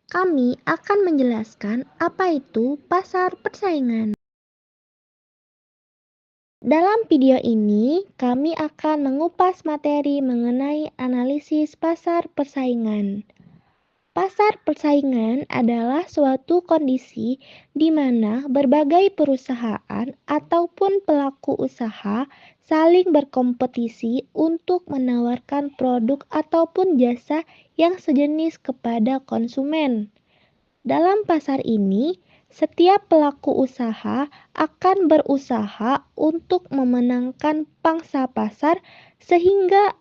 Kami akan menjelaskan apa itu pasar persaingan. Dalam video ini, kami akan mengupas materi mengenai analisis pasar persaingan. Pasar persaingan adalah suatu kondisi di mana berbagai perusahaan ataupun pelaku usaha saling berkompetisi untuk menawarkan produk ataupun jasa yang sejenis kepada konsumen. Dalam pasar ini, setiap pelaku usaha akan berusaha untuk memenangkan pangsa pasar sehingga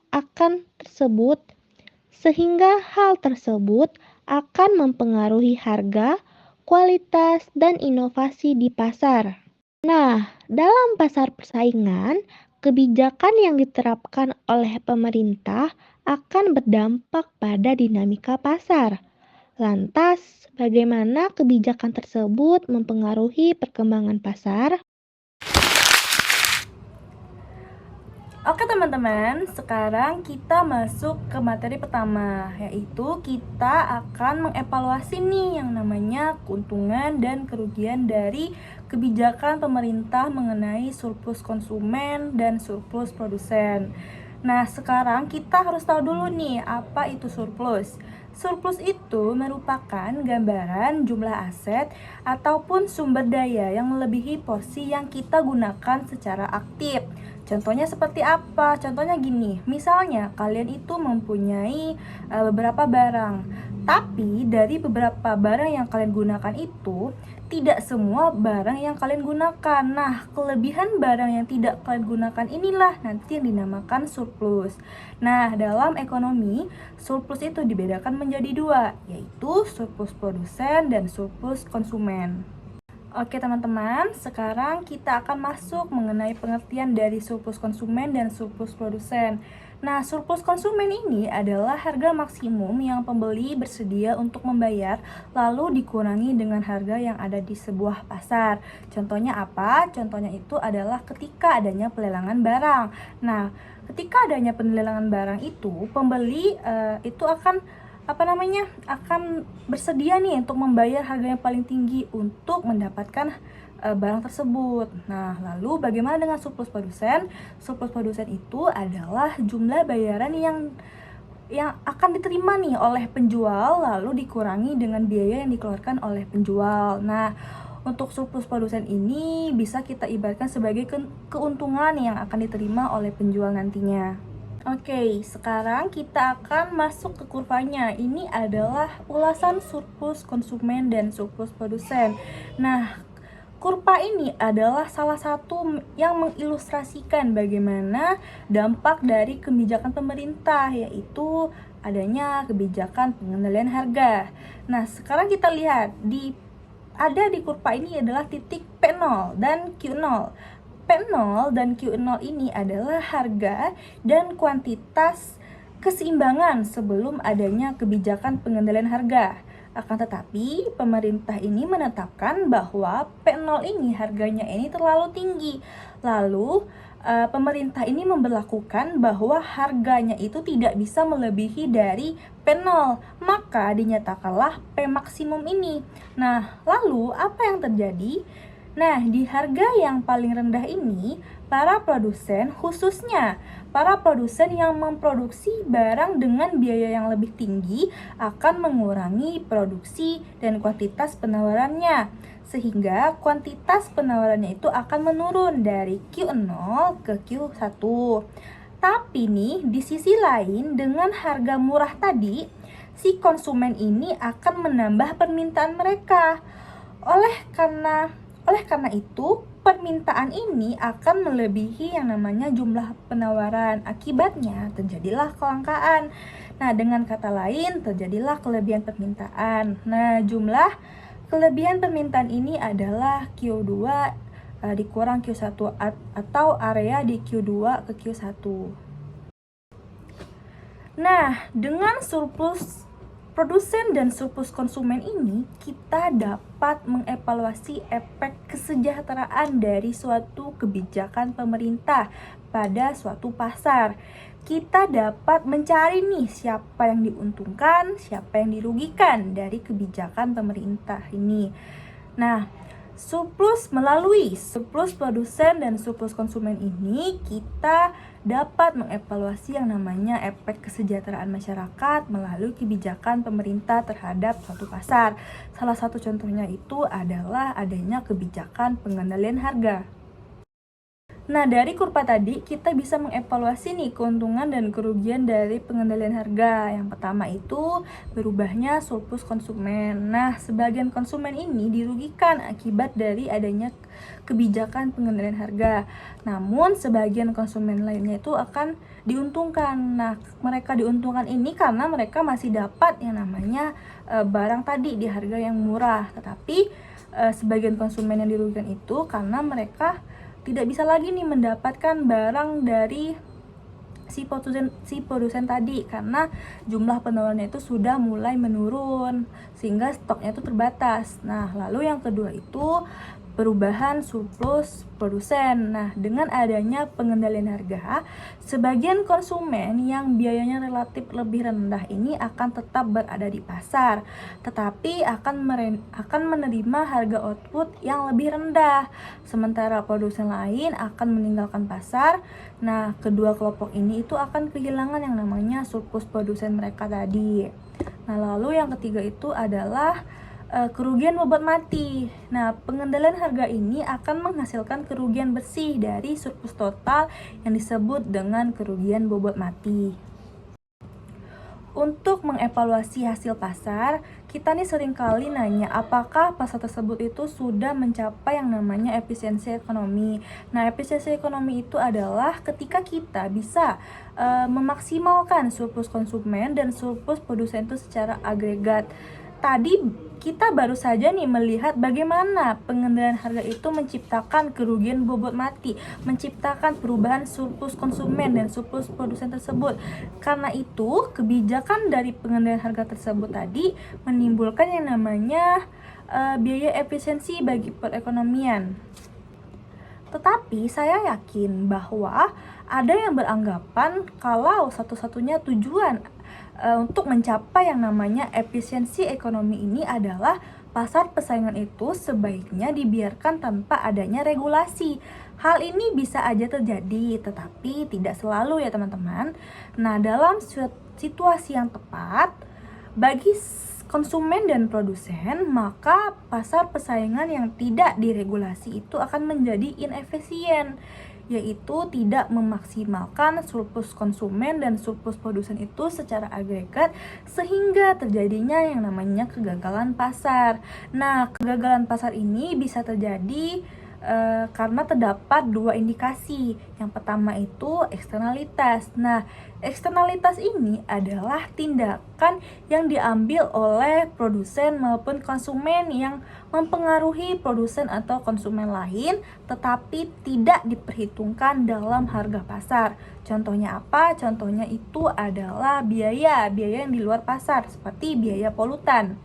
hal tersebut akan mempengaruhi harga, kualitas, dan inovasi di pasar. Nah, dalam pasar persaingan, kebijakan yang diterapkan oleh pemerintah akan berdampak pada dinamika pasar. Lantas, bagaimana kebijakan tersebut mempengaruhi perkembangan pasar? Oke teman-teman, sekarang kita masuk ke materi pertama, yaitu kita akan mengevaluasi nih yang namanya keuntungan dan kerugian dari kebijakan pemerintah mengenai surplus konsumen dan surplus produsen. Nah, sekarang kita harus tahu dulu nih, apa itu surplus. Surplus itu merupakan gambaran jumlah aset ataupun sumber daya yang melebihi porsi yang kita gunakan secara aktif. Contohnya seperti apa? Contohnya gini, misalnya kalian itu mempunyai beberapa barang, tapi dari beberapa barang yang kalian gunakan itu tidak semua barang yang kalian gunakan. Nah, kelebihan barang yang tidak kalian gunakan inilah nanti yang dinamakan surplus. Nah, dalam ekonomi, surplus itu dibedakan menjadi dua, yaitu surplus produsen dan surplus konsumen. Oke teman-teman, sekarang kita akan masuk mengenai pengertian dari surplus konsumen dan surplus produsen. Nah, surplus konsumen ini adalah harga maksimum yang pembeli bersedia untuk membayar, lalu dikurangi dengan harga yang ada di sebuah pasar. Contohnya apa? Contohnya itu adalah ketika adanya pelelangan barang. Nah, ketika adanya pelelangan barang itu, pembeli itu akan bersedia nih untuk membayar harga yang paling tinggi untuk mendapatkan barang tersebut. Nah, lalu bagaimana dengan surplus produsen? Surplus produsen itu adalah jumlah bayaran yang akan diterima nih oleh penjual lalu dikurangi dengan biaya yang dikeluarkan oleh penjual. Nah, untuk surplus produsen ini bisa kita ibaratkan sebagai keuntungan yang akan diterima oleh penjual nantinya. Oke, sekarang kita akan masuk ke kurvanya. Ini adalah ulasan surplus konsumen dan surplus produsen. Nah, kurva ini adalah salah satu yang mengilustrasikan bagaimana dampak dari kebijakan pemerintah, yaitu adanya kebijakan pengendalian harga. Nah, sekarang kita lihat ada di kurva ini adalah titik P0 dan Q0. P0 dan Q0 ini adalah harga dan kuantitas keseimbangan sebelum adanya kebijakan pengendalian harga. Akan tetapi, pemerintah ini menetapkan bahwa P0 ini harganya ini terlalu tinggi. Lalu, pemerintah ini memberlakukan bahwa harganya itu tidak bisa melebihi dari P0. Maka dinyatakanlah P maksimum ini. Nah, lalu apa yang terjadi? Nah, di harga yang paling rendah ini, para produsen, khususnya para produsen yang memproduksi barang dengan biaya yang lebih tinggi akan mengurangi produksi dan kuantitas penawarannya, sehingga kuantitas penawarannya itu akan menurun dari Q0 ke Q1. Tapi nih, di sisi lain, dengan harga murah tadi, si konsumen ini akan menambah permintaan mereka. Oleh karena itu, permintaan ini akan melebihi yang namanya jumlah penawaran. Akibatnya, terjadilah kelangkaan. Nah, dengan kata lain, terjadilah kelebihan permintaan. Nah, jumlah kelebihan permintaan ini adalah Q2 dikurang Q1 atau area di Q2 ke Q1. Nah, dengan surplus produsen dan surplus konsumen ini, kita dapat mengevaluasi efek kesejahteraan dari suatu kebijakan pemerintah pada suatu pasar. Kita dapat mencari nih siapa yang diuntungkan, siapa yang dirugikan dari kebijakan pemerintah ini. Nah, melalui surplus produsen dan surplus konsumen ini, kita dapat mengevaluasi yang namanya efek kesejahteraan masyarakat melalui kebijakan pemerintah terhadap suatu pasar. Salah satu contohnya itu adalah adanya kebijakan pengendalian harga. Nah, dari kurva tadi kita bisa mengevaluasi nih keuntungan dan kerugian dari pengendalian harga. Yang pertama itu berubahnya surplus konsumen. Nah, sebagian konsumen ini dirugikan akibat dari adanya kebijakan pengendalian harga. Namun, sebagian konsumen lainnya itu akan diuntungkan. Nah, mereka diuntungkan ini karena mereka masih dapat yang namanya barang tadi di harga yang murah. Tetapi sebagian konsumen yang dirugikan itu karena mereka tidak bisa lagi nih mendapatkan barang dari si produsen tadi karena jumlah penjualannya itu sudah mulai menurun sehingga stoknya itu terbatas. Nah, lalu yang kedua itu perubahan surplus produsen. Nah, dengan adanya pengendalian harga, sebagian konsumen yang biayanya relatif lebih rendah ini akan tetap berada di pasar, tetapi akan menerima harga output yang lebih rendah. Sementara produsen lain akan meninggalkan pasar. Nah, kedua kelompok ini itu akan kehilangan yang namanya surplus produsen mereka tadi. Nah, lalu yang ketiga itu adalah kerugian bobot mati. Nah, pengendalian harga ini akan menghasilkan kerugian bersih dari surplus total yang disebut dengan kerugian bobot mati. Untuk mengevaluasi hasil pasar, kita nih seringkali nanya apakah pasar tersebut itu sudah mencapai yang namanya efisiensi ekonomi. Nah, efisiensi ekonomi itu adalah ketika kita bisa memaksimalkan surplus konsumen dan surplus produsen itu secara agregat. Tadi kita baru saja nih melihat bagaimana pengendalian harga itu menciptakan kerugian bobot mati, menciptakan perubahan surplus konsumen dan surplus produsen tersebut. Karena itu, kebijakan dari pengendalian harga tersebut tadi menimbulkan yang namanya biaya efisiensi bagi perekonomian. Tetapi saya yakin bahwa ada yang beranggapan kalau satu-satunya tujuan untuk mencapai yang namanya efisiensi ekonomi ini adalah pasar persaingan itu sebaiknya dibiarkan tanpa adanya regulasi. Hal ini bisa aja terjadi, tetapi tidak selalu ya teman-teman. Nah, dalam situasi yang tepat bagi konsumen dan produsen, maka pasar persaingan yang tidak diregulasi itu akan menjadi inefisien, yaitu tidak memaksimalkan surplus konsumen dan surplus produsen itu secara agregat sehingga terjadinya yang namanya kegagalan pasar. Nah, kegagalan pasar ini bisa terjadi karena terdapat dua indikasi. Yang pertama itu eksternalitas. Nah, eksternalitas ini adalah tindakan yang diambil oleh produsen maupun konsumen yang mempengaruhi produsen atau konsumen lain tetapi tidak diperhitungkan dalam harga pasar. Contohnya apa? Contohnya itu adalah biaya yang di luar pasar seperti biaya polutan.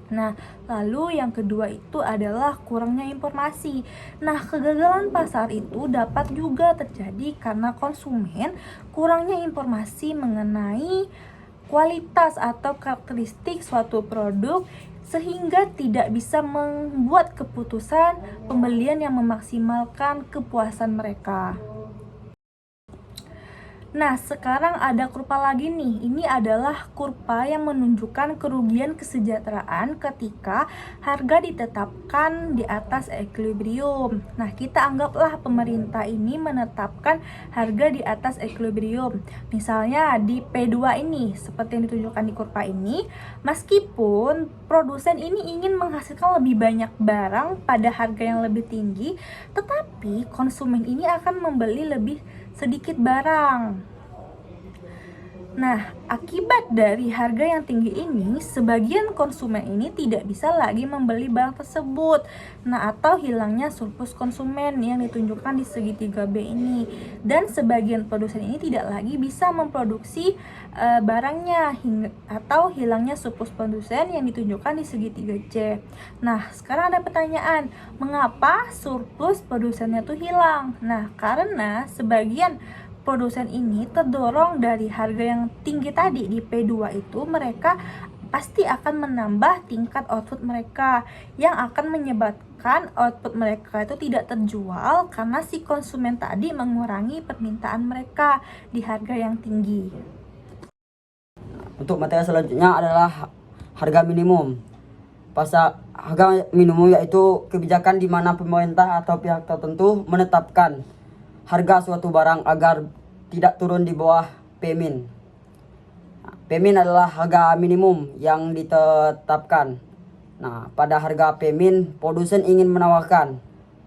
Nah, lalu yang kedua itu adalah kurangnya informasi. Nah, kegagalan pasar itu dapat juga terjadi karena konsumen kurangnya informasi mengenai kualitas atau karakteristik suatu produk sehingga tidak bisa membuat keputusan pembelian yang memaksimalkan kepuasan mereka. Nah, sekarang ada kurva lagi nih. Ini adalah kurva yang menunjukkan kerugian kesejahteraan ketika harga ditetapkan di atas equilibrium. Nah, kita anggaplah pemerintah ini menetapkan harga di atas equilibrium. Misalnya di P2 ini, seperti yang ditunjukkan di kurva ini, meskipun produsen ini ingin menghasilkan lebih banyak barang pada harga yang lebih tinggi, tetapi konsumen ini akan membeli lebih sedikit barang. Nah, akibat dari harga yang tinggi ini, sebagian konsumen ini tidak bisa lagi membeli barang tersebut. Nah, atau hilangnya surplus konsumen yang ditunjukkan di segitiga B ini. Dan sebagian produsen ini tidak lagi bisa memproduksi barangnya atau hilangnya surplus produsen yang ditunjukkan di segitiga C. Nah, sekarang ada pertanyaan, mengapa surplus produsennya tuh hilang? Nah, karena sebagian produsen ini terdorong dari harga yang tinggi tadi di P2 itu, mereka pasti akan menambah tingkat output mereka yang akan menyebabkan output mereka itu tidak terjual karena si konsumen tadi mengurangi permintaan mereka di harga yang tinggi. Untuk materi selanjutnya adalah harga minimum. Pasar harga minimum yaitu kebijakan di mana pemerintah atau pihak tertentu menetapkan harga suatu barang agar tidak turun di bawah P-min. P-min adalah harga minimum yang ditetapkan. Nah, pada harga P-min, produsen ingin menawarkan,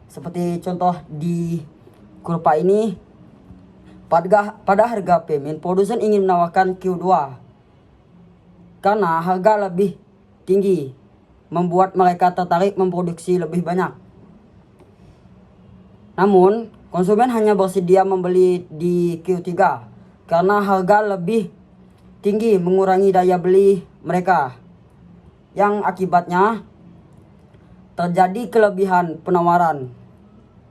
seperti contoh di kurva ini, pada harga P-min, produsen ingin menawarkan Q2 karena harga lebih tinggi, membuat mereka tertarik memproduksi lebih banyak. Namun, konsumen hanya bersedia membeli di Q3 karena harga lebih tinggi mengurangi daya beli mereka, yang akibatnya terjadi kelebihan penawaran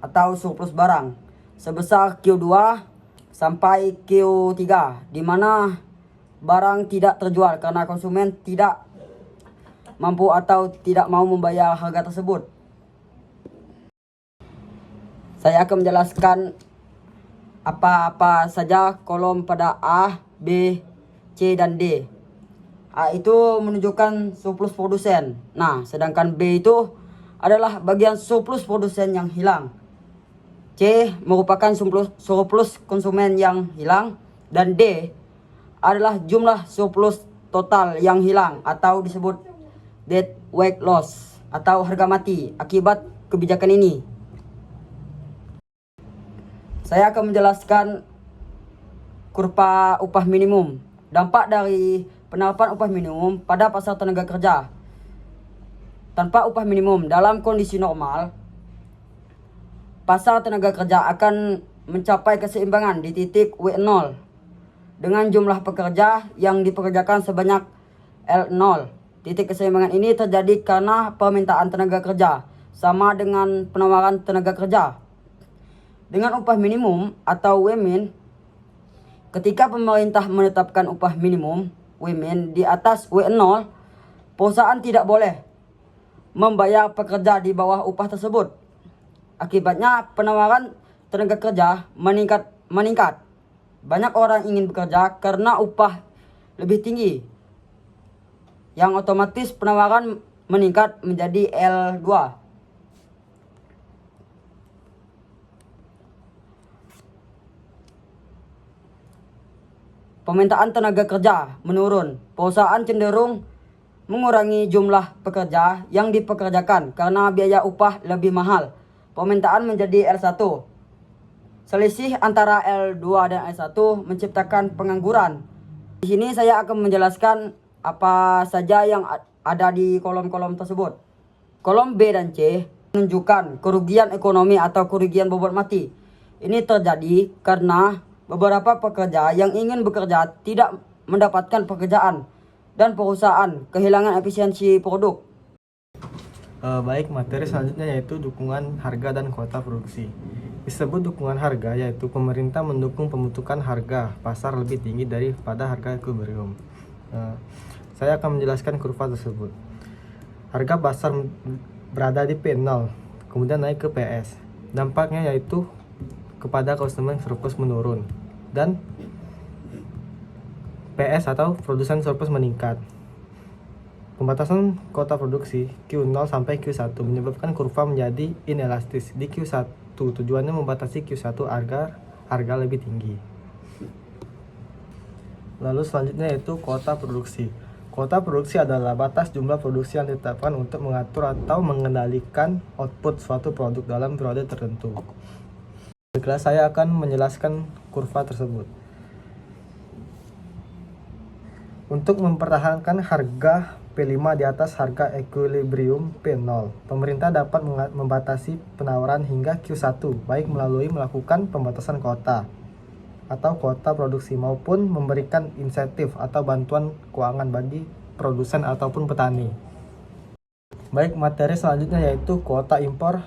atau surplus barang sebesar Q2 sampai Q3, di mana barang tidak terjual karena konsumen tidak mampu atau tidak mau membayar harga tersebut. Saya akan menjelaskan apa-apa saja kolom pada A, B, C, dan D. A itu menunjukkan surplus produsen. Nah, sedangkan B itu adalah bagian surplus produsen yang hilang. C merupakan surplus konsumen yang hilang. Dan D adalah jumlah surplus total yang hilang atau disebut dead weight loss atau harga mati akibat kebijakan ini. Saya akan menjelaskan kurva upah minimum. Dampak dari penerapan upah minimum pada pasar tenaga kerja. Tanpa upah minimum dalam kondisi normal, pasar tenaga kerja akan mencapai keseimbangan di titik W0 dengan jumlah pekerja yang dipekerjakan sebanyak L0. Titik keseimbangan ini terjadi karena permintaan tenaga kerja sama dengan penawaran tenaga kerja. Dengan upah minimum atau W-min, ketika pemerintah menetapkan upah minimum W-min di atas W0, perusahaan tidak boleh membayar pekerja di bawah upah tersebut. Akibatnya penawaran tenaga kerja meningkat. Banyak orang ingin bekerja karena upah lebih tinggi, yang otomatis penawaran meningkat menjadi L2. Permintaan tenaga kerja menurun. Perusahaan cenderung mengurangi jumlah pekerja yang dipekerjakan karena biaya upah lebih mahal. Permintaan menjadi L1. Selisih antara L2 dan L1 menciptakan pengangguran. Di sini saya akan menjelaskan apa saja yang ada di kolom-kolom tersebut. Kolom B dan C menunjukkan kerugian ekonomi atau kerugian bobot mati. Ini terjadi karena beberapa pekerja yang ingin bekerja tidak mendapatkan pekerjaan dan perusahaan kehilangan efisiensi produk. Baik, materi selanjutnya yaitu dukungan harga dan kuota produksi. Disebut dukungan harga yaitu pemerintah mendukung pembentukan harga pasar lebih tinggi daripada harga equilibrium. Saya akan menjelaskan kurva tersebut. Harga pasar berada di P0, kemudian naik ke PS. Dampaknya yaitu kepada konsumen surplus menurun dan PS atau produsen surplus meningkat. Pembatasan kuota produksi Q0 sampai Q1 menyebabkan kurva menjadi inelastis di Q1. Tujuannya membatasi Q1 agar harga lebih tinggi. Lalu selanjutnya yaitu kuota produksi. Kuota produksi adalah batas jumlah produksi yang ditetapkan untuk mengatur atau mengendalikan output suatu produk dalam periode tertentu. Baiklah, saya akan menjelaskan kurva tersebut. Untuk mempertahankan harga P5 di atas harga equilibrium P0, pemerintah dapat membatasi penawaran hingga Q1, baik melalui melakukan pembatasan kuota atau kuota produksi maupun memberikan insentif atau bantuan keuangan bagi produsen ataupun petani. Baik, materi selanjutnya yaitu kuota impor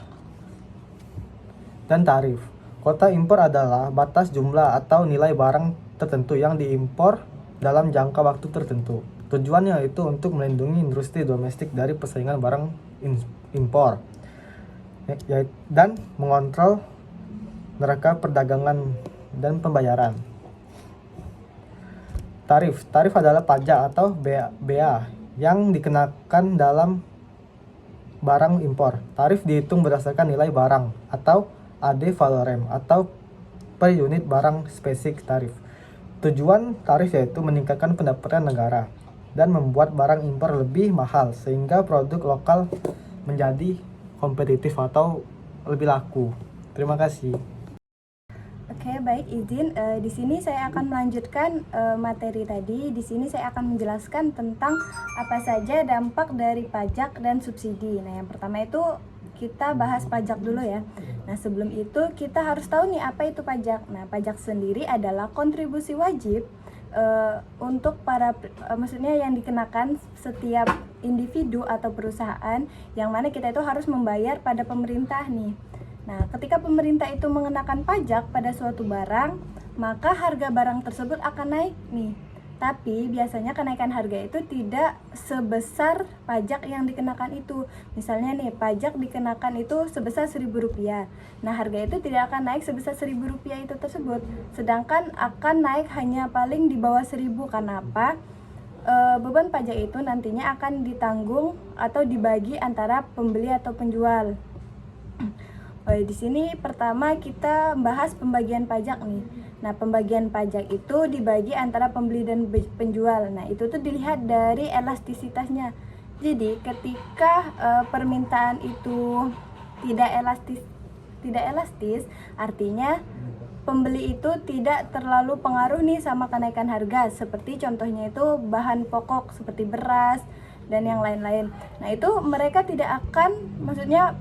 dan tarif. Kuota impor adalah batas jumlah atau nilai barang tertentu yang diimpor dalam jangka waktu tertentu. Tujuannya itu untuk melindungi industri domestik dari persaingan barang impor dan mengontrol neraca perdagangan dan pembayaran. Tarif adalah pajak atau bea yang dikenakan dalam barang impor. Tarif dihitung berdasarkan nilai barang atau ad valorem atau per unit barang spesifik tarif. Tujuan tarif yaitu meningkatkan pendapatan negara dan membuat barang impor lebih mahal sehingga produk lokal menjadi kompetitif atau lebih laku. Terima kasih. Oke, baik, izin. Di sini saya akan melanjutkan materi tadi. Di sini saya akan menjelaskan tentang apa saja dampak dari pajak dan subsidi. Nah, yang pertama itu kita bahas pajak dulu ya. Nah, sebelum itu kita harus tahu nih apa itu pajak. Nah, pajak sendiri adalah kontribusi wajib untuk maksudnya yang dikenakan setiap individu atau perusahaan yang mana kita itu harus membayar pada pemerintah nih. Nah, ketika pemerintah itu mengenakan pajak pada suatu barang, maka harga barang tersebut akan naik nih. Tapi biasanya kenaikan harga itu tidak sebesar pajak yang dikenakan itu. Misalnya nih, pajak dikenakan itu sebesar Rp1.000. Nah, harga itu tidak akan naik sebesar Rp1.000 itu tersebut. Sedangkan akan naik hanya paling di bawah 1.000. Karena apa? Beban pajak itu nantinya akan ditanggung atau dibagi antara pembeli atau penjual. Di sini pertama kita bahas pembagian pajak nih. Nah, pembagian pajak itu dibagi antara pembeli dan penjual. Nah, itu tuh dilihat dari elastisitasnya. Jadi, ketika permintaan itu tidak elastis, artinya pembeli itu tidak terlalu pengaruh nih sama kenaikan harga. Seperti contohnya itu bahan pokok seperti beras dan yang lain-lain. Nah, itu mereka tidak akan, maksudnya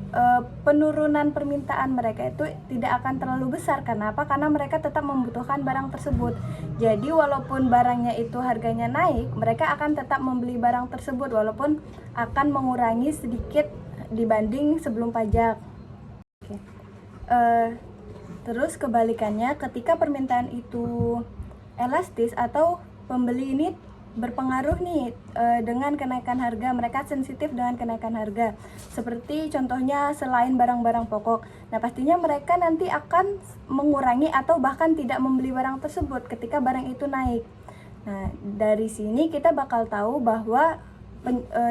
penurunan permintaan mereka itu tidak akan terlalu besar. Karena apa? Karena mereka tetap membutuhkan barang tersebut. Jadi walaupun barangnya itu harganya naik, mereka akan tetap membeli barang tersebut walaupun akan mengurangi sedikit dibanding sebelum pajak. Oke. Terus kebalikannya, ketika permintaan itu elastis atau pembeli ini berpengaruh nih dengan kenaikan harga, mereka sensitif dengan kenaikan harga. Seperti contohnya selain barang-barang pokok. Nah, pastinya mereka nanti akan mengurangi atau bahkan tidak membeli barang tersebut ketika barang itu naik. Nah, dari sini kita bakal tahu bahwa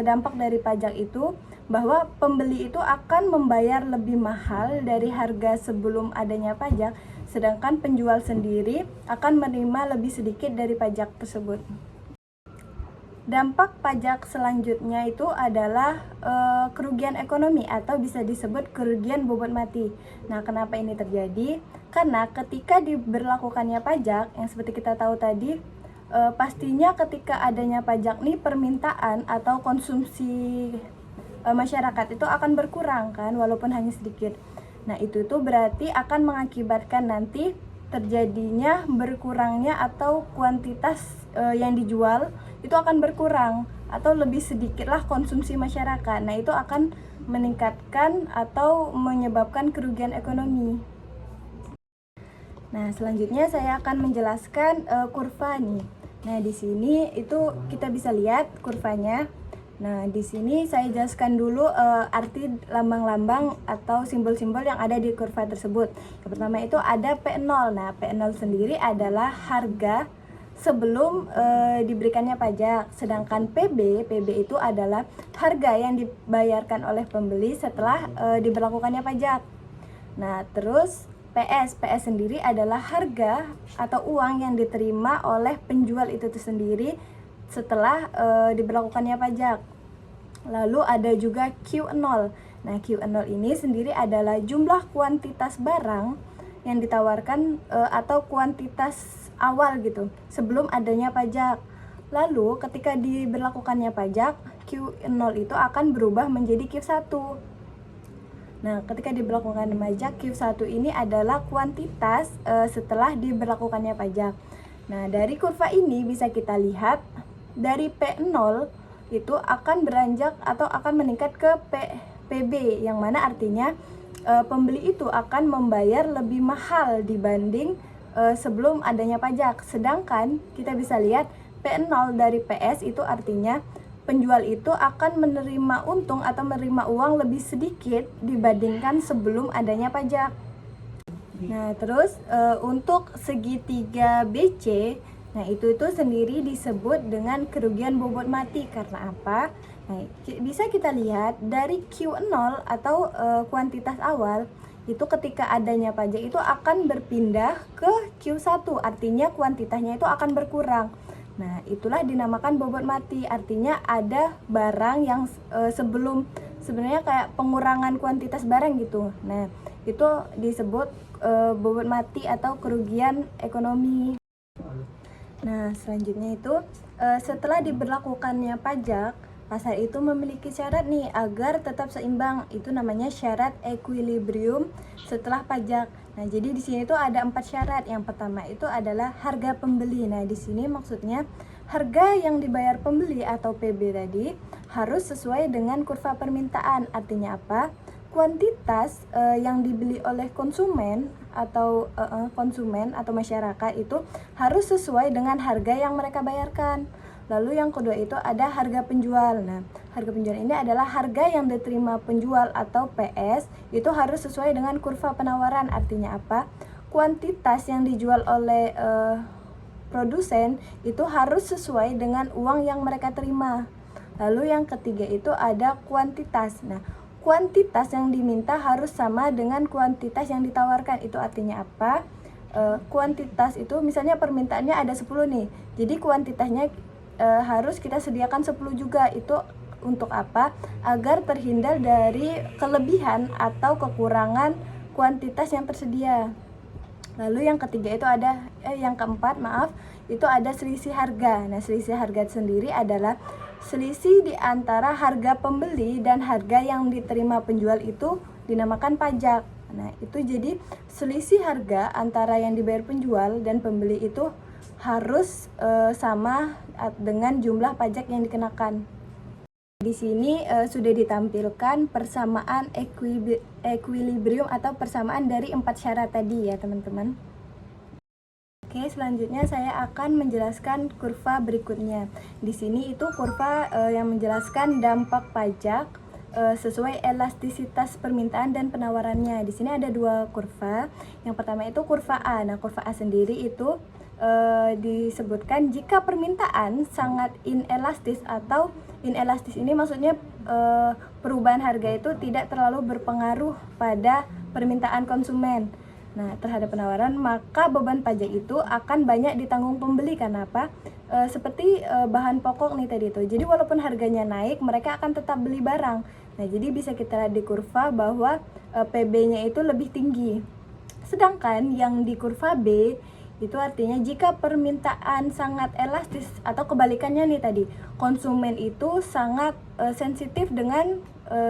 dampak dari pajak itu bahwa pembeli itu akan membayar lebih mahal dari harga sebelum adanya pajak, sedangkan penjual sendiri akan menerima lebih sedikit dari pajak tersebut. Dampak pajak selanjutnya itu adalah kerugian ekonomi atau bisa disebut kerugian bobot mati. Nah, kenapa ini terjadi? Karena ketika diberlakukannya pajak, yang seperti kita tahu tadi, pastinya ketika adanya pajak nih, permintaan atau konsumsi masyarakat itu akan berkurang kan, walaupun hanya sedikit. Nah, itu tuh berarti akan mengakibatkan nanti terjadinya berkurangnya atau kuantitas yang dijual itu akan berkurang atau lebih sedikitlah konsumsi masyarakat. Nah, itu akan meningkatkan atau menyebabkan kerugian ekonomi. Nah, selanjutnya saya akan menjelaskan kurva nih. Nah, di sini itu kita bisa lihat kurvanya. Nah, di sini saya jelaskan dulu arti lambang-lambang atau simbol-simbol yang ada di kurva tersebut. Yang pertama itu ada P0. Nah, P0 sendiri adalah harga sebelum diberikannya pajak. Sedangkan PB itu adalah harga yang dibayarkan oleh pembeli setelah diberlakukannya pajak. Nah, terus PS sendiri adalah harga atau uang yang diterima oleh penjual itu sendiri setelah diberlakukannya pajak. Lalu ada juga Q0. Nah, Q0 ini sendiri adalah jumlah kuantitas barang yang ditawarkan atau kuantitas awal gitu sebelum adanya pajak. Lalu ketika diberlakukannya pajak, Q0 itu akan berubah menjadi Q1. Nah, ketika diberlakukan pajak, Q1 ini adalah kuantitas setelah diberlakukannya pajak. Nah, dari kurva ini bisa kita lihat dari P0 itu akan beranjak atau akan meningkat ke PB, yang mana artinya pembeli itu akan membayar lebih mahal dibanding sebelum adanya pajak. Sedangkan kita bisa lihat P0 dari PS itu artinya penjual itu akan menerima untung atau menerima uang lebih sedikit dibandingkan sebelum adanya pajak. Nah, terus untuk segitiga BC, nah itu sendiri disebut dengan kerugian bobot mati. Karena apa? Nah, bisa kita lihat dari Q0 atau kuantitas awal itu ketika adanya pajak itu akan berpindah ke Q1, artinya kuantitasnya itu akan berkurang. Nah, itulah dinamakan bobot mati. Artinya ada barang yang sebenarnya kayak pengurangan kuantitas barang gitu. Nah, itu disebut bobot mati atau kerugian ekonomi. Nah, selanjutnya itu setelah diberlakukannya pajak, pasar itu memiliki syarat nih agar tetap seimbang. Itu namanya syarat equilibrium setelah pajak. Nah, jadi di sini tuh ada 4 syarat. Yang pertama itu adalah harga pembeli. Nah, di sini maksudnya harga yang dibayar pembeli atau PB tadi harus sesuai dengan kurva permintaan. Artinya apa? Kuantitas yang dibeli oleh konsumen atau masyarakat itu harus sesuai dengan harga yang mereka bayarkan. Lalu yang kedua itu ada harga penjual. Nah, harga penjual ini adalah harga yang diterima penjual atau PS itu harus sesuai dengan kurva penawaran. Artinya apa? Kuantitas yang dijual oleh produsen itu harus sesuai dengan uang yang mereka terima. Lalu yang ketiga itu ada kuantitas. Nah, kuantitas yang diminta harus sama dengan kuantitas yang ditawarkan. Itu artinya apa? Kuantitas itu misalnya permintaannya ada 10 nih. Jadi kuantitasnya harus kita sediakan 10 juga. Itu untuk apa? Agar terhindar dari kelebihan atau kekurangan kuantitas yang tersedia. Lalu yang ketiga itu ada yang keempat, itu ada selisih harga. Nah, selisih harga sendiri adalah selisih di antara harga pembeli dan harga yang diterima penjual itu dinamakan pajak. Nah, itu jadi selisih harga antara yang dibayar penjual dan pembeli itu harus sama dengan jumlah pajak yang dikenakan. Di sini sudah ditampilkan persamaan equilibrium atau persamaan dari 4 syarat tadi ya, teman-teman. Oke, selanjutnya saya akan menjelaskan kurva berikutnya. Di sini itu kurva yang menjelaskan dampak pajak sesuai elastisitas permintaan dan penawarannya. Di sini ada 2 kurva. Yang pertama itu kurva A. Nah, kurva A sendiri itu disebutkan jika permintaan sangat inelastis, atau inelastis ini maksudnya perubahan harga itu tidak terlalu berpengaruh pada permintaan konsumen terhadap penawaran, maka beban pajak itu akan banyak ditanggung pembeli. Karena apa? Seperti bahan pokok nih tadi itu. Jadi walaupun harganya naik, mereka akan tetap beli barang. Nah, jadi bisa kita lihat di kurva bahwa PB-nya itu lebih tinggi. Sedangkan yang di kurva B itu artinya jika permintaan sangat elastis, atau kebalikannya nih tadi, konsumen itu sangat sensitif dengan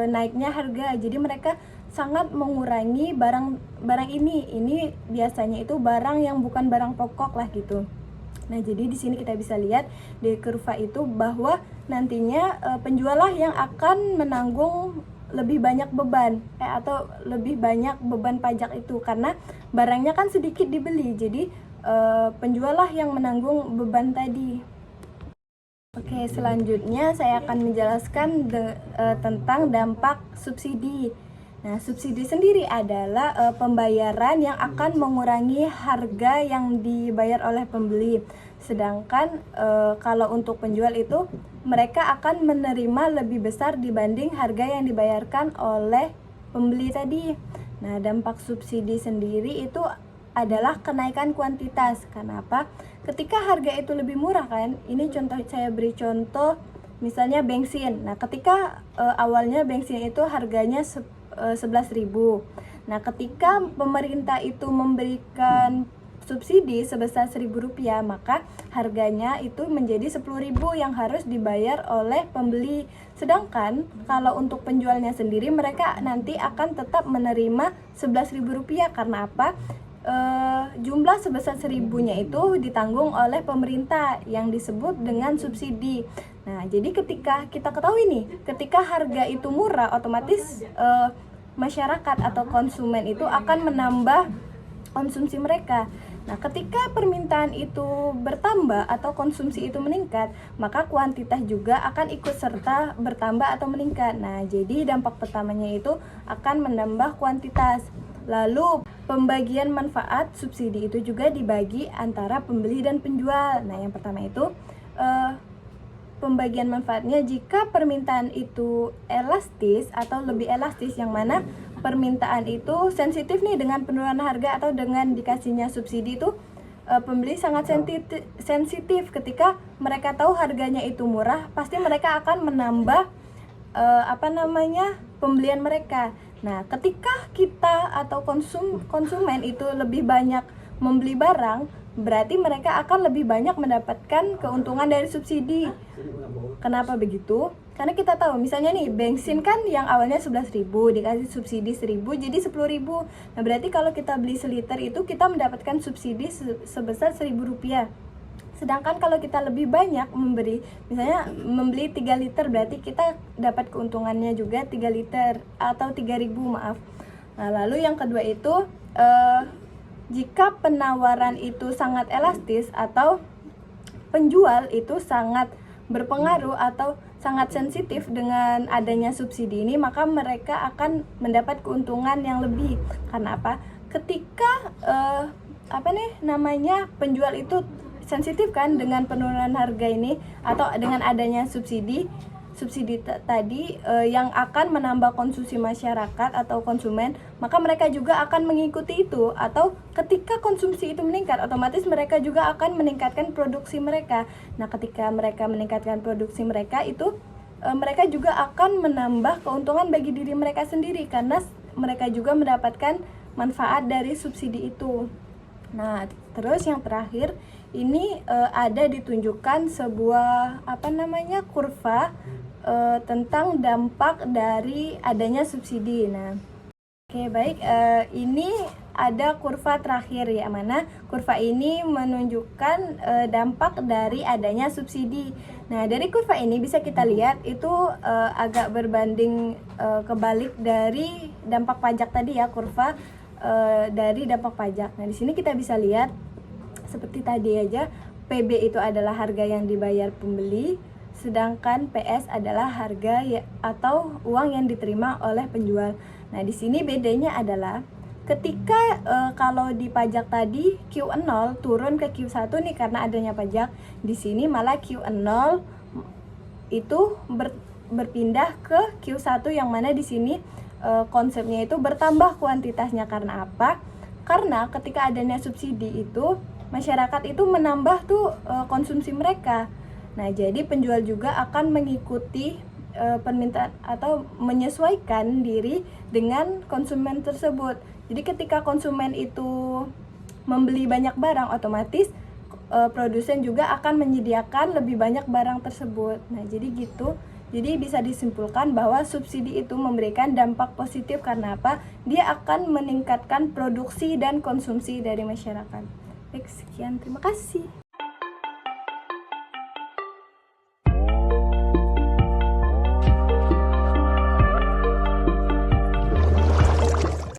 naiknya harga. Jadi mereka sangat mengurangi barang ini biasanya itu barang yang bukan barang pokok lah gitu. Nah, jadi di sini kita bisa lihat di kurva itu bahwa nantinya penjual lah yang akan menanggung lebih banyak beban atau lebih banyak beban pajak itu, karena barangnya kan sedikit dibeli. Jadi penjual lah yang menanggung beban tadi. Oke, selanjutnya saya akan menjelaskan tentang dampak subsidi. Nah, subsidi sendiri adalah pembayaran yang akan mengurangi harga yang dibayar oleh pembeli. Sedangkan kalau untuk penjual itu mereka akan menerima lebih besar dibanding harga yang dibayarkan oleh pembeli tadi. Nah, dampak subsidi sendiri itu adalah kenaikan kuantitas. Kenapa? Ketika harga itu lebih murah kan, ini saya beri contoh misalnya bensin. Nah, ketika awalnya bensin itu harganya 11.000. Nah, ketika pemerintah itu memberikan subsidi sebesar Rp1.000, maka harganya itu menjadi Rp10.000 yang harus dibayar oleh pembeli. Sedangkan kalau untuk penjualnya sendiri, mereka nanti akan tetap menerima Rp11.000. Karena apa? Jumlah sebesar 1.000-nya itu ditanggung oleh pemerintah yang disebut dengan subsidi. Nah, jadi ketika kita ketahui nih, ketika harga itu murah, otomatis masyarakat atau konsumen itu akan menambah konsumsi mereka. Nah, ketika permintaan itu bertambah atau konsumsi itu meningkat, maka kuantitas juga akan ikut serta bertambah atau meningkat. Nah, jadi dampak pertamanya itu akan menambah kuantitas. Lalu pembagian manfaat subsidi itu juga dibagi antara pembeli dan penjual. Nah, yang pertama itu pembagian manfaatnya jika permintaan itu elastis atau lebih elastis, yang mana permintaan itu sensitif nih dengan penurunan harga atau dengan dikasihnya subsidi itu, pembeli sangat sensitif ketika mereka tahu harganya itu murah, pasti mereka akan menambah pembelian mereka. Nah, ketika kita atau konsumen itu lebih banyak membeli barang, berarti mereka akan lebih banyak mendapatkan keuntungan dari subsidi. Kenapa begitu? Karena kita tahu, misalnya nih, bensin kan yang awalnya 11.000 dikasih subsidi 1.000 jadi 10.000. Nah, berarti kalau kita beli seliter itu kita mendapatkan subsidi sebesar Rp1.000. Sedangkan kalau kita lebih banyak membeli 3 liter, berarti kita dapat keuntungannya juga 3 liter atau 3.000, maaf. Nah, lalu yang kedua itu jika penawaran itu sangat elastis atau penjual itu sangat berpengaruh atau sangat sensitif dengan adanya subsidi ini, maka mereka akan mendapat keuntungan yang lebih. Karena apa? Ketika penjual itu sensitif kan dengan penurunan harga ini atau dengan adanya subsidi tadi yang akan menambah konsumsi masyarakat atau konsumen, maka mereka juga akan mengikuti itu. Atau ketika konsumsi itu meningkat, otomatis mereka juga akan meningkatkan produksi mereka. Nah, ketika mereka meningkatkan produksi mereka itu, mereka juga akan menambah keuntungan bagi diri mereka sendiri karena mereka juga mendapatkan manfaat dari subsidi itu. Nah, terus yang terakhir ini ada ditunjukkan sebuah kurva tentang dampak dari adanya subsidi. Nah, oke, baik, ini ada kurva terakhir, ya, mana kurva ini menunjukkan dampak dari adanya subsidi. Nah, dari kurva ini bisa kita lihat itu agak berbanding kebalik dari dampak pajak tadi, ya, kurva dari dampak pajak. Nah, di sini kita bisa lihat seperti tadi aja, PB itu adalah harga yang dibayar pembeli, sedangkan PS adalah harga atau uang yang diterima oleh penjual. Nah, di sini bedanya adalah ketika kalau di pajak tadi Q0 turun ke Q1 nih karena adanya pajak, di sini malah Q0 itu berpindah ke Q1, yang mana di sini konsepnya itu bertambah kuantitasnya. Karena apa? Karena ketika adanya subsidi itu masyarakat itu menambah konsumsi mereka. Nah, jadi penjual juga akan mengikuti permintaan atau menyesuaikan diri dengan konsumen tersebut. Jadi ketika konsumen itu membeli banyak barang, otomatis produsen juga akan menyediakan lebih banyak barang tersebut. Nah, jadi gitu. Jadi bisa disimpulkan bahwa subsidi itu memberikan dampak positif. Karena apa? Dia akan meningkatkan produksi dan konsumsi dari masyarakat. Baik, sekian, terima kasih.